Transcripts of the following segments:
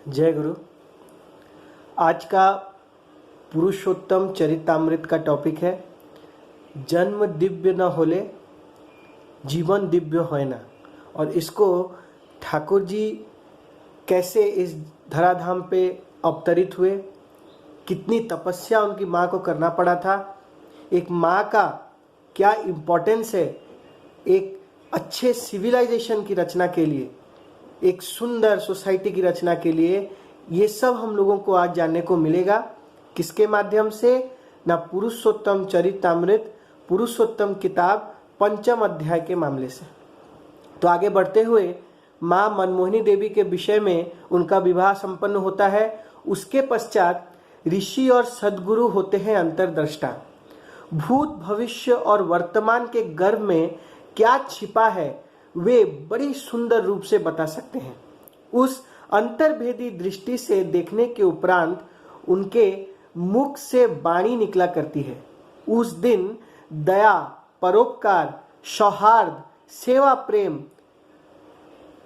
जय गुरु। आज का पुरुषोत्तम चरितामृत का टॉपिक है जन्म दिव्य न होले जीवन दिव्य होय ना। और इसको ठाकुर जी कैसे इस धराधाम पे अवतरित हुए, कितनी तपस्या उनकी माँ को करना पड़ा था, एक माँ का क्या इम्पोर्टेंस है एक अच्छे सिविलाइजेशन की रचना के लिए, एक सुंदर सोसाइटी की रचना के लिए, ये सब हम लोगों को आज जानने को मिलेगा। किसके माध्यम से? ना पुरुषोत्तम चरितामृत, पुरुषोत्तम किताब पंचम अध्याय के मामले से। तो आगे बढ़ते हुए माँ मनमोहिनी देवी के विषय में उनका विवाह संपन्न होता है। उसके पश्चात ऋषि और सद्गुरु होते हैं अंतर्दृष्टा। भूत भविष्य और वर्तमान के गर्भ में क्या छिपा है वे बड़ी सुंदर रूप से बता सकते हैं। उस अंतर्भेदी दृष्टि से देखने के उपरांत उनके मुख से वाणी निकला करती है। उस दिन दया, परोपकार, सौहार्द, सेवा, प्रेम,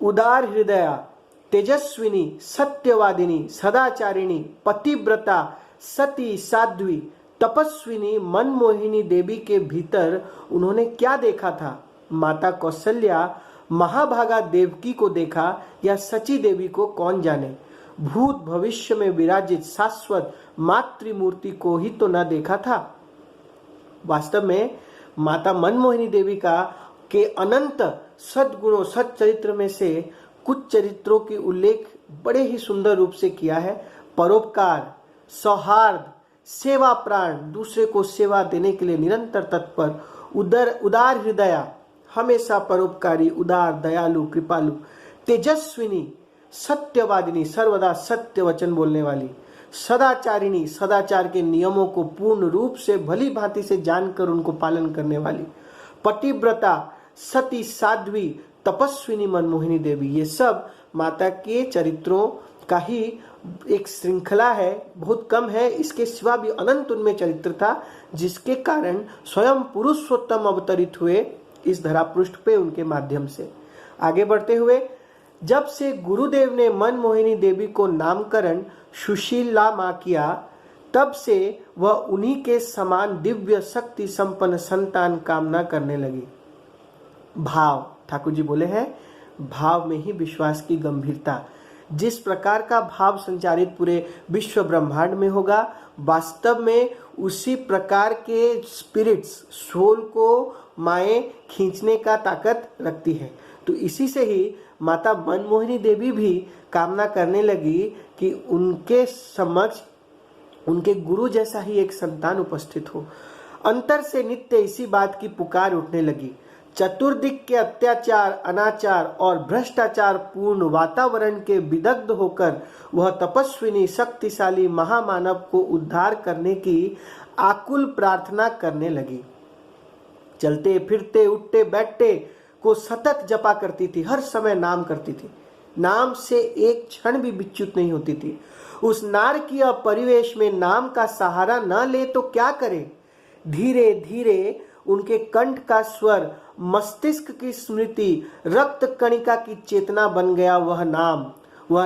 उदार हृदया, तेजस्विनी, सत्यवादिनी, सदाचारिणी, पतिव्रता, सती, साध्वी, तपस्विनी मनमोहिनी देवी के भीतर उन्होंने क्या देखा था? माता कौशल्या महाभागा देवकी को देखा या सची देवी को कौन जाने। भूत भविष्य में विराजित शाश्वत मातृमूर्ति को ही तो न देखा था। वास्तव में माता मनमोहिनी देवी का के अनंत सद्गुणों सच्चरित्र में से कुछ चरित्रों के उल्लेख बड़े ही सुंदर रूप से किया है। परोपकार, सौहार्द, सेवा प्राण, दूसरे को सेवा देने के लिए निरंतर तत्पर, उदार हृदया, हमेशा परोपकारी, उदार, दयालु, कृपालु, तेजस्विनी, सत्यवादिनी, सर्वदा सत्य वचन बोलने वाली, सदाचारिणी, सदाचार के नियमों को पूर्ण रूप से भली भांति से जानकर उनको पालन करने वाली, पतिव्रता, सती, साध्वी, तपस्विनी मनमोहिनी देवी। ये सब माता के चरित्रों का ही एक श्रृंखला है, बहुत कम है। इसके सिवा भी अनंत उनमें चरित्र था, जिसके कारण स्वयं पुरुषोत्तम अवतरित हुए इस धरापृष्ठ पे उनके माध्यम से। आगे बढ़ते हुए जब से गुरुदेव ने मनमोहिनी देवी को नामकरण सुशीला माँ किया, तब से वह उन्हीं के समान दिव्य शक्ति संपन्न संतान कामना करने लगी। भाव, ठाकुर जी बोले हैं, भाव में ही विश्वास की गंभीरता। जिस प्रकार का भाव संचारित पूरे विश्व ब्रह्मांड में होगा, वास्तव में उसी प्रकार के स्पिरिट्स सोल को माएँ खींचने का ताकत रखती है। तो इसी से ही माता मनमोहिनी देवी भी कामना करने लगी कि उनके समक्ष उनके गुरु जैसा ही एक संतान उपस्थित हो। अंतर से नित्य इसी बात की पुकार उठने लगी। चतुर्दिक के अत्याचार, अनाचार और भ्रष्टाचार पूर्ण वातावरण के विदग्ध होकर वह तपस्विनी शक्तिशाली महामानव को उद्धार करने की आकुल प्रार्थना करने लगी। चलते फिरते उठते बैठते को सतत जपा करती थी, हर समय नाम करती थी, नाम से एक क्षण भी विच्युत नहीं होती थी। उस नारकीय परिवेश में नाम का सहारा न ले तो क्या करे? धीरे धीरे उनके कंठ का स्वर मस्तिष्क की स्मृति, रक्त कणिका की चेतना बन गया। वह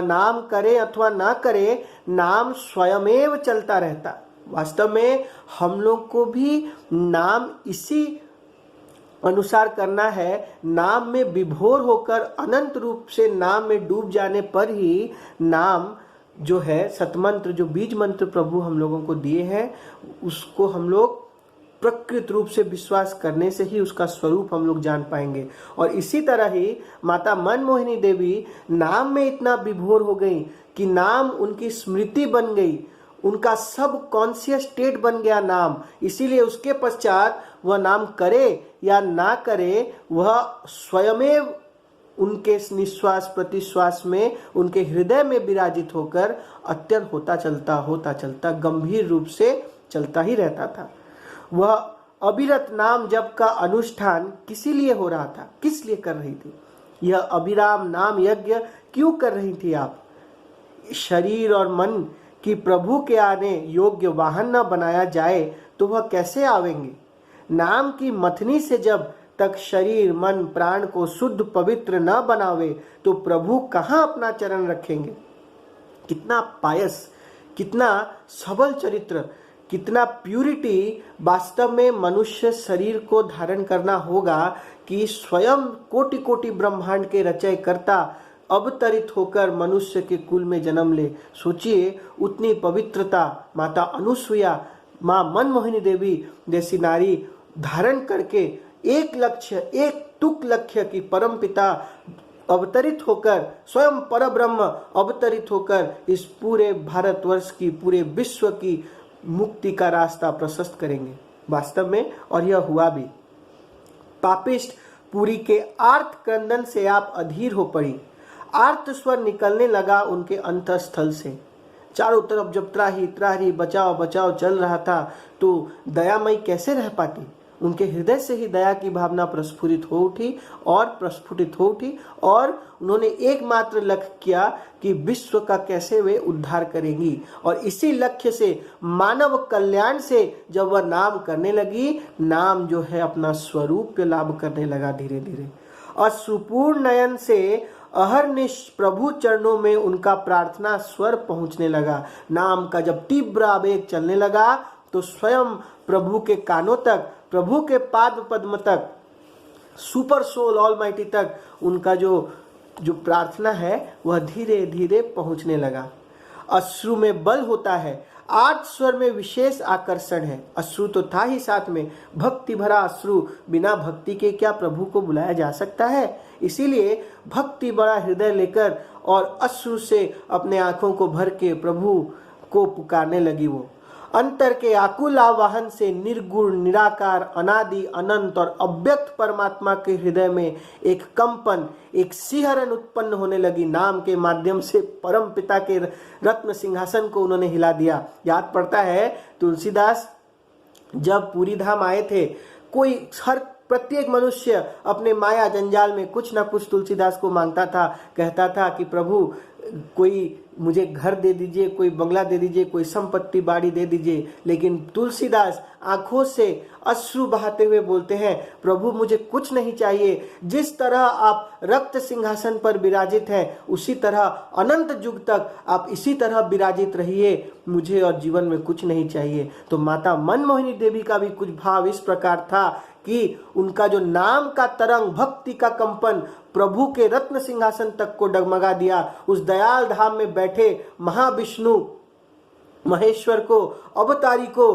नाम करे अथवा ना करे, नाम स्वयमेव चलता रहता। वास्तव में हम लोग को भी नाम इसी अनुसार करना है। नाम में विभोर होकर अनंत रूप से नाम में डूब जाने पर ही नाम जो है सतमंत्र, जो बीज मंत्र प्रभु हम लोगों को दिए हैं, उसको हम लोग प्रकृत रूप से विश्वास करने से ही उसका स्वरूप हम लोग जान पाएंगे। और इसी तरह ही माता मनमोहिनी देवी नाम में इतना विभोर हो गई कि नाम उनकी स्मृति बन गई, उनका सब कॉन्शियस स्टेट बन गया नाम। इसीलिए उसके पश्चात वह नाम करे या ना करे, वह स्वयमेव उनके निश्वास प्रतिश्वास में, उनके हृदय में विराजित होकर अत्यंत होता चलता गंभीर रूप से चलता ही रहता था। वह अविरत नाम जप का अनुष्ठान किसी लिए हो रहा था, किस लिए कर रही थी? यह अभिराम नाम यज्ञ क्यों कर रही थी आप? शरीर और मन की प्रभु के आने योग्य वाहन न बनाया जाए तो वह कैसे आवेंगे? नाम की मथनी से जब तक शरीर मन प्राण को शुद्ध पवित्र न बनावे तो प्रभु कहाँ अपना चरण रखेंगे? कितना पायस, कितना सबल चरित्र, कितना प्यूरिटी वास्तव में मनुष्य शरीर को धारण करना होगा कि स्वयं कोटि कोटि ब्रह्मांड के रचयकर्ता अवतरित होकर मनुष्य के कुल में जन्म ले। सोचिए उतनी पवित्रता माता अनुसुईया, माँ मनमोहिनी देवी जैसी नारी धारण करके एक लक्ष्य, एक तुक लक्ष्य की परम पिता अवतरित होकर, स्वयं परब्रह्म अवतरित होकर इस पूरे भारतवर्ष की, पूरे विश्व की मुक्ति का रास्ता प्रशस्त करेंगे वास्तव में। और यह हुआ भी। पापिष्ट पुरी के आर्त क्रंदन से आप अधीर हो पड़ी। आर्त स्वर निकलने लगा उनके अंतस्थल से। चारों तरफ जब त्राही त्राही बचाओ बचाओ चल रहा था तो दयामयी कैसे रह पाती। उनके हृदय से ही दया की भावना प्रस्फुटित हो उठी और उन्होंने एकमात्र लक्ष्य किया कि विश्व का कैसे वे उद्धार करेंगी। और इसी लक्ष्य से, मानव कल्याण से जब वह नाम करने लगी, नाम जो है अपना स्वरूप लाभ करने लगा धीरे धीरे। अश्रुपूर्ण नयन से अहर्निश प्रभु चरणों में उनका प्रार्थना स्वर पहुंचने लगा। नाम का जब तीव्र आवेग चलने लगा तो स्वयं प्रभु के कानों तक, प्रभु के पाद पद्म तक, सुपर सोल ऑलमाइटी तक उनका जो प्रार्थना है वह धीरे धीरे पहुंचने लगा। अश्रु में बल होता है, आठ स्वर में विशेष आकर्षण है। अश्रु तो था ही साथ में, भक्ति भरा अश्रु। बिना भक्ति के क्या प्रभु को बुलाया जा सकता है। इसीलिए भक्ति बड़ा हृदय लेकर और अश्रु से अपने आंखों को भर के प्रभु को पुकारने लगी। वो अंतर के आकुल आवाहन से निर्गुण, निराकार, अनादि, अनंत और अव्यक्त परमात्मा के हृदय में एक कंपन, एक सिहरन उत्पन्न होने लगी। नाम के माध्यम से परम पिता के रत्न सिंहासन को उन्होंने हिला दिया। याद पड़ता है तुलसीदास जब पूरी धाम आए थे, प्रत्येक मनुष्य अपने माया जंजाल में कुछ ना कुछ तुलसीदास को मांगता था, कहता था कि प्रभु कोई मुझे घर दे दीजिए, कोई बंगला दे दीजिए, कोई संपत्ति बाड़ी दे दीजिए। लेकिन तुलसीदास आंखों से अश्रु बहाते हुए बोलते हैं, प्रभु मुझे कुछ नहीं चाहिए। जिस तरह आप रक्त सिंहासन पर विराजित हैं, उसी तरह अनंत युग तक आप इसी तरह विराजित रहिए, मुझे और जीवन में कुछ नहीं चाहिए। तो माता मनमोहिनी देवी का भी कुछ भाव इस प्रकार था कि उनका जो नाम का तरंग, भक्ति का कंपन प्रभु के रत्न सिंहासन तक को डगमगा दिया। उस दयाल धाम में बैठे महाविष्णु महेश्वर को, अवतारी को,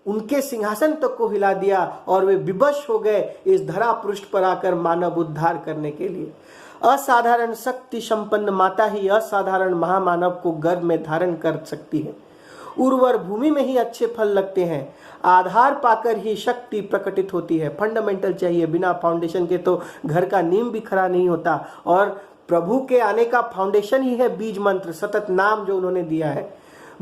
उनके सिंहासन तक को हिला दिया और वे विवश हो गए इस धरा पृष्ठ पर आकर मानव उद्धार करने के लिए। असाधारण शक्ति संपन्न माता ही असाधारण महामानव को गर्भ में धारण कर सकती है। उर्वर भूमि में ही अच्छे फल लगते हैं। आधार पाकर ही शक्ति प्रकटित होती है। फंडामेंटल चाहिए, बिना फाउंडेशन के तो घर का नींव भी खड़ा नहीं होता। और प्रभु के आने का फाउंडेशन ही है बीज मंत्र, सतत नाम जो उन्होंने दिया है।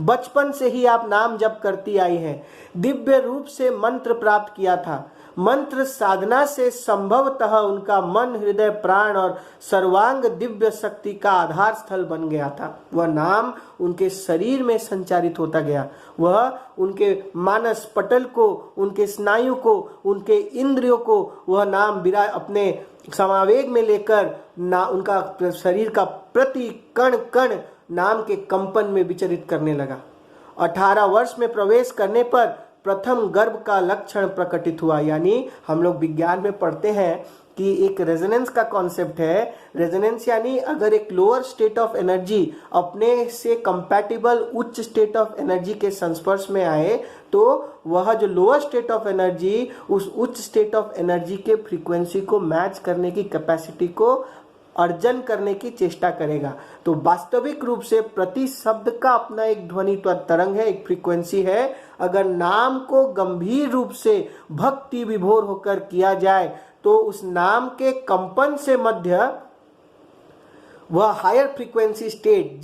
बचपन से ही आप नाम जप करती आई हैं। दिव्य रूप से मंत्र प्राप्त किया था। मंत्र साधना से संभवतः उनका मन, हृदय, प्राण और सर्वांग दिव्य शक्ति का आधार स्थल बन गया था। वह नाम उनके शरीर में संचारित होता गया। वह उनके मानस पटल को, उनके स्नायु को, उनके इंद्रियों को वह नाम अपने समावेग में लेकर उनका शरीर का प्रति कण कण नाम के कंपन में विचरित करने लगा। 18 वर्ष में प्रवेश करने पर प्रथम गर्भ का लक्षण प्रकटित हुआ। यानी हम लोग विज्ञान में पढ़ते हैं कि एक रेजोनेंस का कॉन्सेप्ट है। रेजोनेंस यानी अगर एक लोअर स्टेट ऑफ एनर्जी अपने से कंपैटिबल उच्च स्टेट ऑफ एनर्जी के संस्पर्श में आए तो वह जो लोअर स्टेट ऑफ एनर्जी उस उच्च स्टेट ऑफ एनर्जी के फ्रीक्वेंसी को मैच करने की कैपेसिटी को अर्जन करने की चेष्टा करेगा। तो वास्तविक रूप से प्रति शब्द का अपना एक ध्वनि तरंग है, एक फ्रीक्वेंसी है। अगर नाम को गंभीर रूप से भक्ति विभोर होकर किया जाए तो उस नाम के कंपन से मध्य वह हायर फ्रीक्वेंसी स्टेट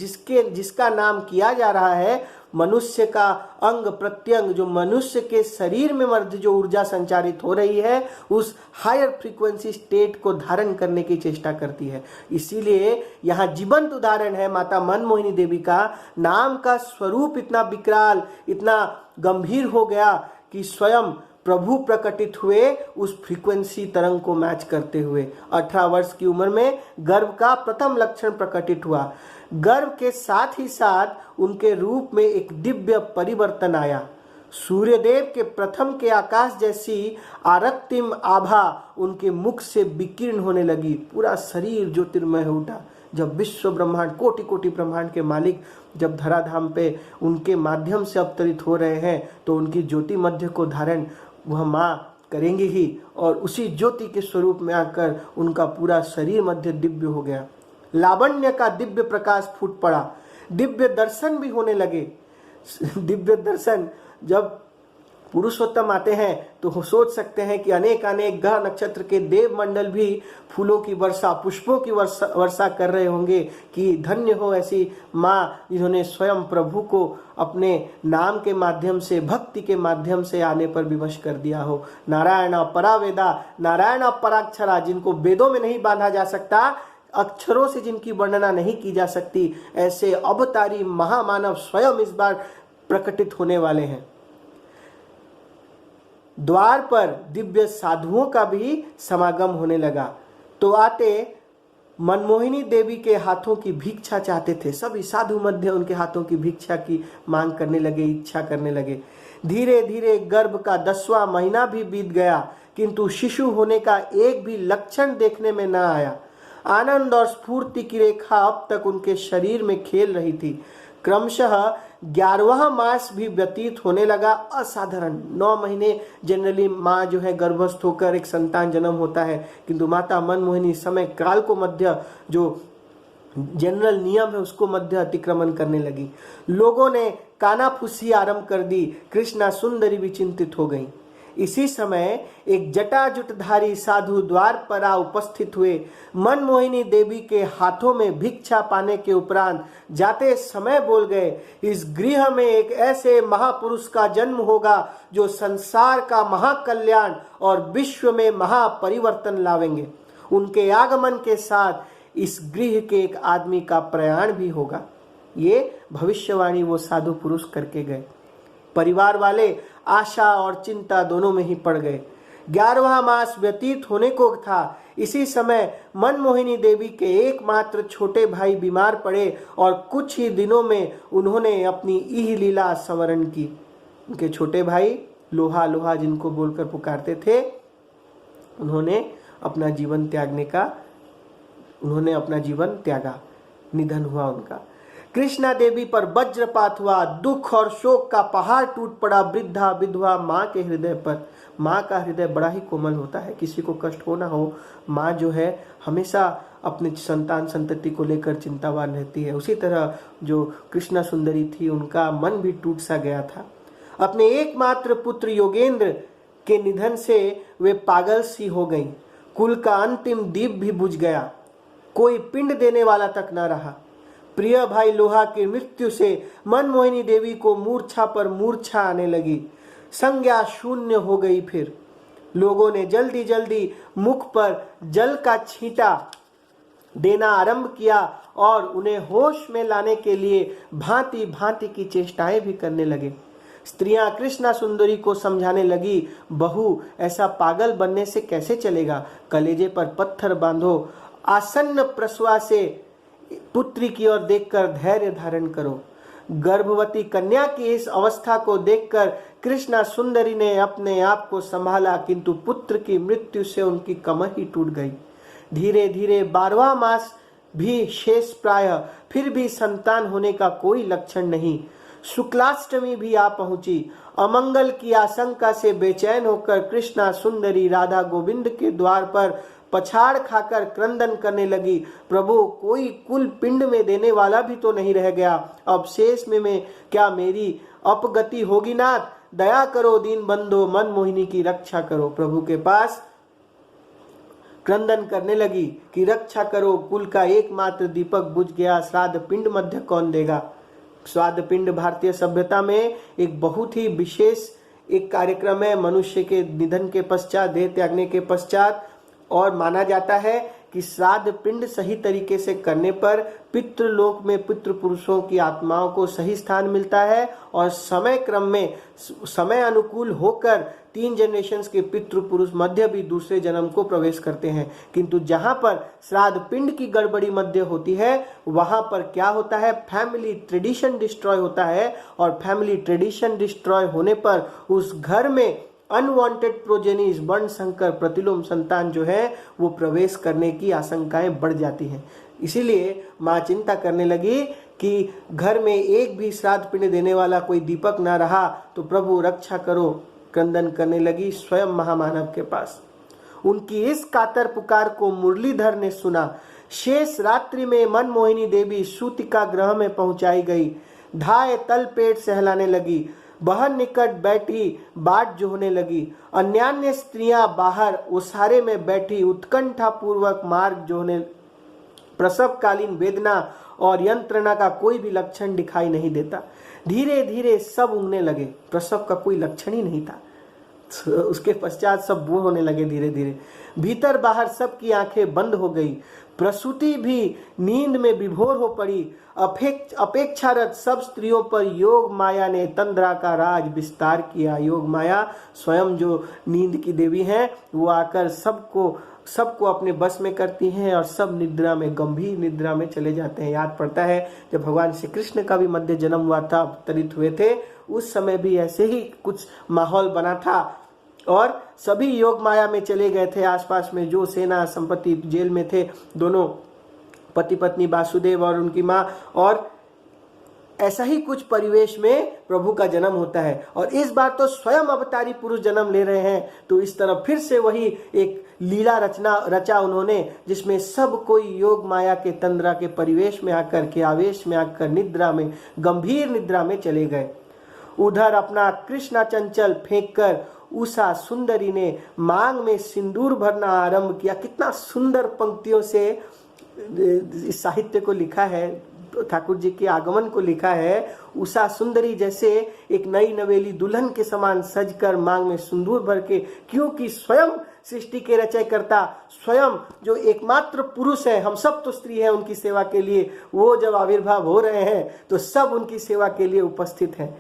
जिसका नाम किया जा रहा है, मनुष्य का अंग प्रत्यंग, जो मनुष्य के शरीर में मध्य जो ऊर्जा संचारित हो रही है, उस हायर फ्रीक्वेंसी स्टेट को धारण करने की चेष्टा करती है। इसीलिए यहाँ जीवंत उदाहरण है माता मनमोहिनी देवी का। नाम का स्वरूप इतना विकराल, इतना गंभीर हो गया कि स्वयं प्रभु प्रकटित हुए उस फ्रीक्वेंसी तरंग को मैच करते हुए। 18 वर्ष की उम्र में गर्भ का प्रथम लक्षण प्रकटित हुआ। गर्भ के साथ ही साथ उनके रूप में एक दिव्य परिवर्तन आया। सूर्यदेव के प्रथम के आकाश जैसी आरक्तिम आभा उनके मुख से विकीर्ण होने लगी। पूरा शरीर ज्योतिर्मय हो उठा। जब विश्व ब्रह्मांड, कोटि कोटि ब्रह्मांड के मालिक जब धराधाम पे उनके माध्यम से अवतरित हो रहे हैं, तो उनकी ज्योति मध्य को धारण वह माँ करेंगे ही, और उसी ज्योति के स्वरूप में आकर उनका पूरा शरीर मध्य दिव्य हो गया। लावण्य का दिव्य प्रकाश फूट पड़ा। दिव्य दर्शन भी होने लगे। दिव्य दर्शन, जब पुरुषोत्तम आते हैं तो सोच सकते हैं कि अनेक अनेक ग्रह नक्षत्र के देव मंडल भी फूलों की वर्षा, पुष्पों की वर्षा कर रहे होंगे कि धन्य हो ऐसी माँ जिन्होंने स्वयं प्रभु को अपने नाम के माध्यम से, भक्ति के माध्यम से आने पर विवश कर दिया हो। नारायण परावेदा, नारायण पराक्षरा, जिनको वेदों में नहीं बांधा जा सकता, अक्षरों से जिनकी वर्णना नहीं की जा सकती, ऐसे अवतारी महामानव स्वयं इस बार प्रकटित होने वाले हैं। द्वार पर दिव्य साधुओं का भी समागम होने लगा। तो आते मनमोहिनी देवी के हाथों की भिक्षा चाहते थे। सभी साधु मध्य उनके हाथों की भिक्षा की मांग करने लगे, इच्छा करने लगे। धीरे धीरे गर्भ का 10वां महीना भी बीत गया, किंतु शिशु होने का एक भी लक्षण देखने में न आया। आनंद और स्फूर्ति की रेखा अब तक उनके शरीर में खेल रही थी। क्रमशः 11वां मास भी व्यतीत होने लगा। असाधारण 9 महीने जनरली माँ जो है गर्भस्थ होकर एक संतान जन्म होता है, किंतु माता मनमोहिनी समय काल को मध्य जो जनरल नियम है उसको मध्य अतिक्रमण करने लगी। लोगों ने कानाफूसी आरंभ कर दी। कृष्णा सुंदरी भी चिंतित हो गई। इसी समय एक जटाजुटधारी साधु द्वार पर आ उपस्थित हुए। मनमोहिनी देवी के हाथों में भिक्षा पाने के उपरांत जाते समय बोल गए, इस गृह में एक ऐसे महापुरुष का जन्म होगा जो संसार का महाकल्याण और विश्व में महापरिवर्तन लावेंगे। उनके आगमन के साथ इस गृह के एक आदमी का प्रयाण भी होगा। ये भविष्यवाणी वो साधु पुरुष करके गए। परिवार वाले आशा और चिंता दोनों में ही पड़ गए। 11वां मास व्यतीत होने को था। इसी समय मनमोहिनी देवी के एकमात्र छोटे भाई बीमार पड़े और कुछ ही दिनों में उन्होंने अपनी इह लीला संवरण की। उनके छोटे भाई लोहा लोहा जिनको बोलकर पुकारते थे, उन्होंने अपना जीवन त्यागा, निधन हुआ उनका। कृष्णा देवी पर वज्रपात हुआ। दुख और शोक का पहाड़ टूट पड़ा वृद्धा विधवा माँ के हृदय पर। माँ का हृदय बड़ा ही कोमल होता है। किसी को कष्ट हो ना हो, माँ जो है हमेशा अपने संतान संतति को लेकर चिंतावान रहती है। उसी तरह जो कृष्णा सुंदरी थी, उनका मन भी टूट सा गया था। अपने एकमात्र पुत्र योगेंद्र के निधन से वे पागल सी हो गईं। कुल का अंतिम दीप भी बुझ गया। कोई पिंड देने वाला तक न रहा। प्रिय भाई लोहा की मृत्यु से मनमोहिनी देवी को मूर्छा पर मूर्छा आने लगी। संज्ञा शून्य हो गई। फिर लोगों ने जल्दी जल्दी मुख पर जल का छींटा देना आरंभ किया और उन्हें होश में लाने के लिए भांति भांति की चेष्टाएं भी करने लगे। स्त्रियां कृष्णा सुंदरी को समझाने लगी, बहू ऐसा पागल बनने से कैसे चलेगा, कलेजे पर पत्थर बांधो, आसन्न प्रसवा से पुत्री की ओर देखकर धैर्य धारण करो। गर्भवती कन्या की इस अवस्था को देखकर कृष्णा सुंदरी ने अपने आप को संभाला, किंतु पुत्र की मृत्यु से उनकी कमर ही टूट गई। धीरे धीरे 12वां मास भी शेष प्राय, फिर भी संतान होने का कोई लक्षण नहीं। शुक्लाष्टमी भी आ पहुंची। अमंगल की आशंका से बेचैन होकर कृष्णा सुंदरी राधा गोविंद के द्वार पर पछाड़ खाकर क्रंदन करने लगी। प्रभु, कोई कुल पिंड में देने वाला भी तो नहीं रह गया। अब शेष में क्या मेरी अपगति होगी नाथ? दया करो दीन बंधो, मनमोहिनी की रक्षा करो। प्रभु के पास क्रंदन करने लगी कि रक्षा करो, कुल का एकमात्र दीपक बुझ गया, श्राद्ध पिंड मध्य कौन देगा? श्राद्ध पिंड भारतीय सभ्यता में एक बहुत ही विशेष एक कार्यक्रम है। मनुष्य के निधन के पश्चात, देह त्यागने के पश्चात, और माना जाता है कि श्राद्ध पिंड सही तरीके से करने पर पितृलोक में पितृ पुरुषों की आत्माओं को सही स्थान मिलता है और समय क्रम में समय अनुकूल होकर 3 जनरेशंस के पितृ पुरुष मध्य भी दूसरे जन्म को प्रवेश करते हैं। किंतु जहां पर श्राद्ध पिंड की गड़बड़ी मध्य होती है वहां पर क्या होता है, फैमिली ट्रेडिशन डिस्ट्रॉय होता है, और फैमिली ट्रेडिशन डिस्ट्रॉय होने पर उस घर में अनवांटेड प्रोजेनीज वर्ण संकर प्रतिलोम संतान जो है वो प्रवेश करने की आशंकाएं बढ़ जाती हैं। इसीलिए माँ चिंता करने लगी कि घर में एक भी श्राद्ध पिंड देने वाला कोई दीपक ना रहा तो प्रभु रक्षा करो, क्रंदन करने लगी स्वयं महामानव के पास। उनकी इस कातर पुकार को मुरलीधर ने सुना। शेष रात्रि में मनमोहिनी देवी सूतिका ग्रह में पहुंचाई गई। धाय तल पेट सहलाने लगी। बहन निकट बैठी बाट जोहने लगी। अन्यान्य स्त्रियां बाहर उसारे में बैठी उत्कंठा पूर्वक मार्ग जोहने। प्रसवकालीन वेदना और यंत्रणा का कोई भी लक्षण दिखाई नहीं देता। धीरे धीरे सब उगने लगे। प्रसव का कोई लक्षण ही नहीं था। उसके पश्चात सब बूढ़ होने लगे धीरे धीरे। भीतर बाहर सबकी आंखें बंद हो गई। प्रसूति भी नींद में विभोर हो पड़ी। अपेक्षारत सब स्त्रियों पर योग माया ने तंद्रा का राज विस्तार किया। योग माया स्वयं जो नींद की देवी हैं वो आकर सबको अपने बस में करती हैं और सब निद्रा में, गंभीर निद्रा में चले जाते हैं। याद पड़ता है जब भगवान श्री कृष्ण का भी मध्य जन्म हुआ था, अवतरित हुए थे, उस समय भी ऐसे ही कुछ माहौल बना था और सभी योग माया में चले गए थे। आसपास में जो सेना संपत्ति जेल में थे, दोनों पति पत्नी वासुदेव और उनकी माँ, और ऐसा ही कुछ परिवेश में प्रभु का जन्म होता है। और इस बार तो स्वयं अवतारी पुरुष जन्म ले रहे हैं। तो इस तरह फिर से वही एक लीला रचा उन्होंने, जिसमें सब कोई योग माया के तंद्रा के परिवेश में आकर के, आवेश में आकर निद्रा में, गंभीर निद्रा में चले गए। उधर अपना कृष्णा चंचल फेंक कर उषा सुंदरी ने मांग में सिंदूर भरना आरंभ किया। कितना सुंदर पंक्तियों से इस साहित्य को लिखा है, ठाकुर जी के आगमन को लिखा है। उषा सुंदरी जैसे एक नई नवेली दुल्हन के समान सजकर मांग में सिंदूर भर के, क्योंकि स्वयं सृष्टि के रचयिता, स्वयं जो एकमात्र पुरुष है, हम सब तो स्त्री हैं उनकी सेवा के लिए, वो जब आविर्भाव हो रहे हैं तो सब उनकी सेवा के लिए उपस्थित हैं।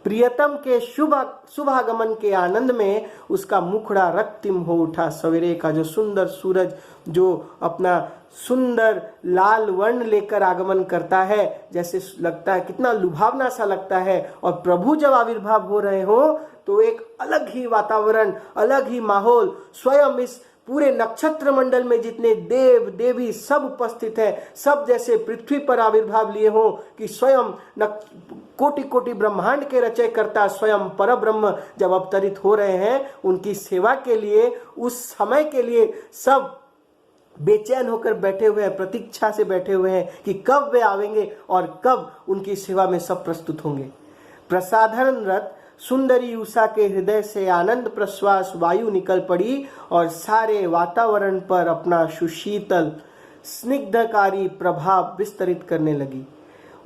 प्रियतम के शुभागमन के आनंद में उसका मुखड़ा रक्तिम हो उठा। सवेरे का जो सुंदर सूरज जो अपना सुंदर लाल वर्ण लेकर आगमन करता है, जैसे लगता है, कितना लुभावना सा लगता है। और प्रभु जब आविर्भाव हो रहे हो तो एक अलग ही वातावरण, अलग ही माहौल, स्वयं इस पूरे नक्षत्र मंडल में जितने देव देवी सब उपस्थित है, सब जैसे पृथ्वी पर आविर्भाव लिए हो कि स्वयं कोटि कोटि ब्रह्मांड के रचयिता स्वयं परब्रह्म जब अवतरित हो रहे हैं, उनकी सेवा के लिए, उस समय के लिए सब बेचैन होकर बैठे हुए हैं, प्रतीक्षा से बैठे हुए हैं कि कब वे आवेंगे और कब उनकी सेवा में सब प्रस्तुत होंगे। प्रसाधनरत सुंदरी उषा के हृदय से आनंद प्रश्वास वायु निकल पड़ी और सारे वातावरण पर अपना सुशीतल स्निग्धकारी प्रभाव विस्तरित करने लगी।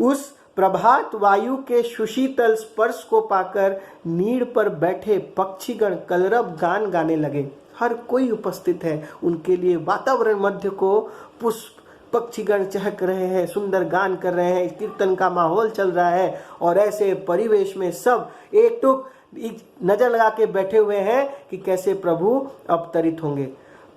उस प्रभात वायु के सुशीतल स्पर्श को पाकर नीड़ पर बैठे पक्षीगण कलरव गान गाने लगे। हर कोई उपस्थित है, उनके लिए वातावरण मध्य को पुष्प पक्षीगण चहक रहे हैं, सुंदर गान कर रहे हैं, कीर्तन का माहौल चल रहा है। और ऐसे परिवेश में सब एकटुक नजर लगा के बैठे हुए हैं कि कैसे प्रभु अवतरित होंगे।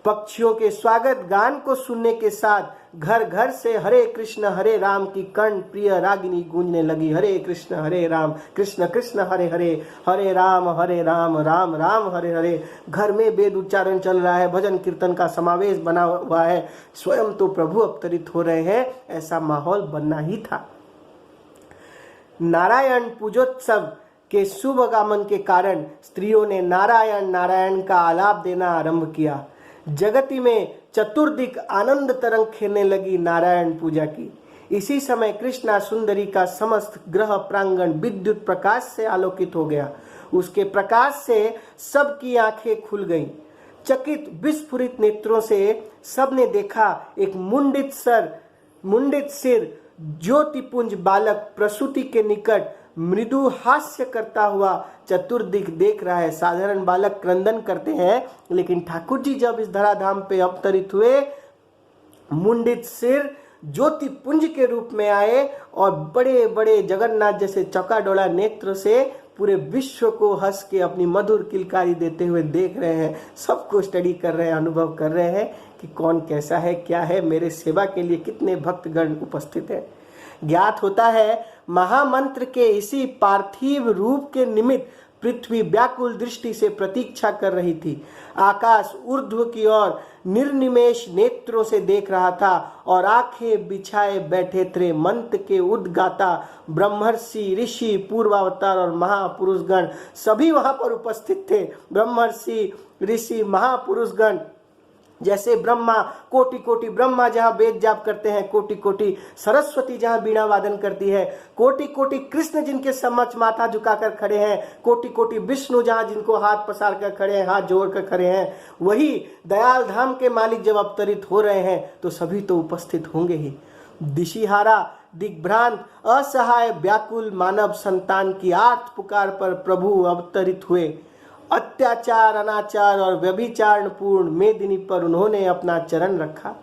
पक्षियों के स्वागत गान को सुनने के साथ घर घर से हरे राम की कर्ण प्रिय रागिनी गूंजने लगी। हरे राम कृष्ण कृष्ण हरे हरे, हरे राम राम राम हरे हरे। घर में वेद उच्चारण चल रहा है, भजन कीर्तन का समावेश बना हुआ है, स्वयं तो प्रभु अवतरित हो रहे हैं, ऐसा माहौल बनना ही था। नारायण पूजोत्सव के शुभ आगमन के कारण स्त्रियों ने नारायण का आलाप देना आरंभ किया। जगति में चतुर्दिक आनंद तरंग खेलने लगी नारायण पूजा की। इसी समय कृष्णा सुंदरी का समस्त ग्रह प्रांगण विद्युत प्रकाश से आलोकित हो गया। उसके प्रकाश से सबकी आंखें खुल गईं। चकित विस्फुरित नेत्रों से सबने देखा एक मुंडित सिर ज्योतिपुंज बालक प्रसूति के निकट मृदु हास्य करता हुआ चतुर्दिक देख रहा है। साधारण बालक क्रंदन करते हैं, लेकिन ठाकुर जी जब इस धराधाम पे अवतरित हुए, मुंडित सिर ज्योतिपुंज के रूप में आए और बड़े बड़े जगन्नाथ जैसे चौकाडोला नेत्र से पूरे विश्व को हंस के अपनी मधुर किलकारी देते हुए देख रहे हैं, सबको स्टडी कर रहे हैं, अनुभव कर रहे हैं कि कौन कैसा है, क्या है, मेरे सेवा के लिए कितने भक्तगण उपस्थित है। ज्ञात होता है महामंत्र के इसी पार्थिव रूप के निमित्त पृथ्वी व्याकुल दृष्टि से प्रतीक्षा कर रही थी। आकाश ऊर्ध्व की ओर निर्निमेष नेत्रों से देख रहा था और आंखें बिछाए बैठे थे मंत्र के उद्गाता ब्रह्मर्षि, ऋषि, पूर्वावतार और महापुरुषगण सभी वहां पर उपस्थित थे। ब्रह्मर्षि, ऋषि, महापुरुषगण जैसे ब्रह्मा, कोटि कोटि ब्रह्मा जहाँ वेद जाप करते हैं, कोटि कोटि सरस्वती जहाँ बीणा वादन करती है, कोटि कोटि कृष्ण जिनके समक्ष माथा झुकाकर खड़े हैं, कोटि कोटि विष्णु जहाँ जिनको हाथ पसार कर खड़े हैं, हाथ जोड़ कर खड़े हैं, वही दयाल धाम के मालिक जब अवतरित हो रहे हैं तो सभी तो उपस्थित होंगे ही। दिशिहारा, दिग्भ्रांत, असहाय, व्याकुल मानव संतान की आर्त पुकार पर प्रभु अवतरित हुए। अत्याचार, अनाचार और व्यभिचार पूर्ण मेदिनी पर उन्होंने अपना चरण रखा।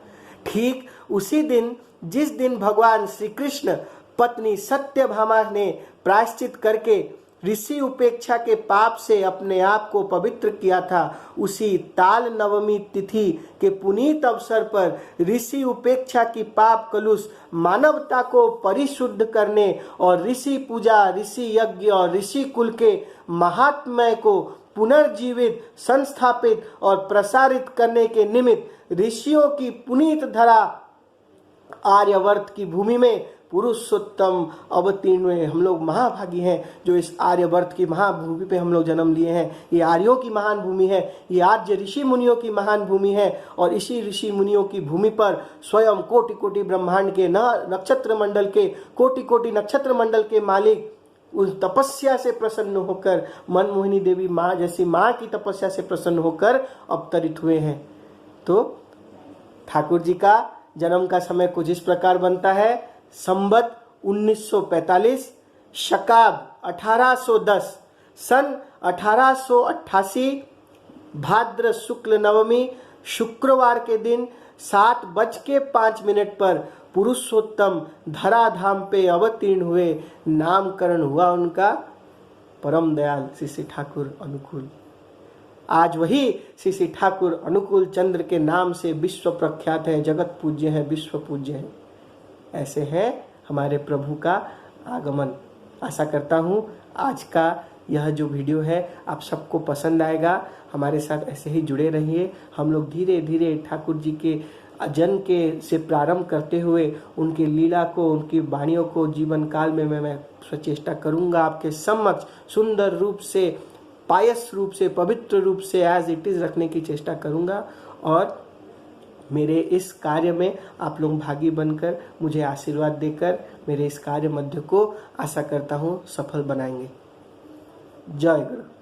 ठीक उसी दिन जिस दिन भगवान श्री कृष्ण पत्नी सत्यभामा ने प्रायश्चित करके ऋषि उपेक्षा के पाप से अपने आप को पवित्र किया था, उसी ताल नवमी तिथि के पुनीत अवसर पर ऋषि उपेक्षा की पाप कलुष मानवता को परिशुद्ध करने और ऋषि पूजा, ऋषि यज्ञ और ऋषि कुल के महात्म्य को पुनर्जीवित, संस्थापित और प्रसारित करने के निमित्त ऋषियों की पुनीत धरा आर्यवर्त की भूमि में पुरुषोत्तम अवतीर्ण हुए। हम लोग महाभागी हैं जो इस आर्यवर्त की महाभूमि पे हम लोग जन्म लिए हैं। ये आर्यों की महान भूमि है, ये आर्य ऋषि मुनियों की महान भूमि है और इसी ऋषि मुनियों की भूमि पर स्वयं कोटि कोटि ब्रह्मांड के नक्षत्र मंडल के कोटि कोटि नक्षत्र मंडल के मालिक उस तपस्या से प्रसन्न होकर मनमोहिनी देवी माँ जैसी माँ की तपस्या से प्रसन्न होकर अवतरित हुए हैं। तो ठाकुर जी का जन्म का समय कुछ इस प्रकार बनता है। संवत 1945, शकाब 1810, सन 1888 भाद्र शुक्ल नवमी शुक्रवार के दिन 7:05 पर पुरुषोत्तम धराधाम पे अवतीर्ण हुए। नामकरण हुआ उनका परम दयाल श्री श्री ठाकुर अनुकूल। आज वही श्री श्री ठाकुर अनुकूल चंद्र के नाम से विश्व प्रख्यात है, जगत पूज्य है, विश्व पूज्य है। ऐसे है हमारे प्रभु का आगमन। आशा करता हूँ आज का यह जो वीडियो है आप सबको पसंद आएगा। हमारे साथ ऐसे ही जुड़े रहिए। हम लोग धीरे धीरे ठाकुर जी के जन्म के से प्रारंभ करते हुए उनकी लीला को, उनकी वाणियों को जीवन काल में मैं प्रचेष्टा करूंगा आपके समक्ष सुंदर रूप से, पायस रूप से, पवित्र रूप से एज इट इज रखने की चेष्टा करूंगा। और मेरे इस कार्य में आप लोग भागी बनकर मुझे आशीर्वाद देकर मेरे इस कार्य मध्य को आशा करता हूँ सफल बनाएंगे। जय गुरु।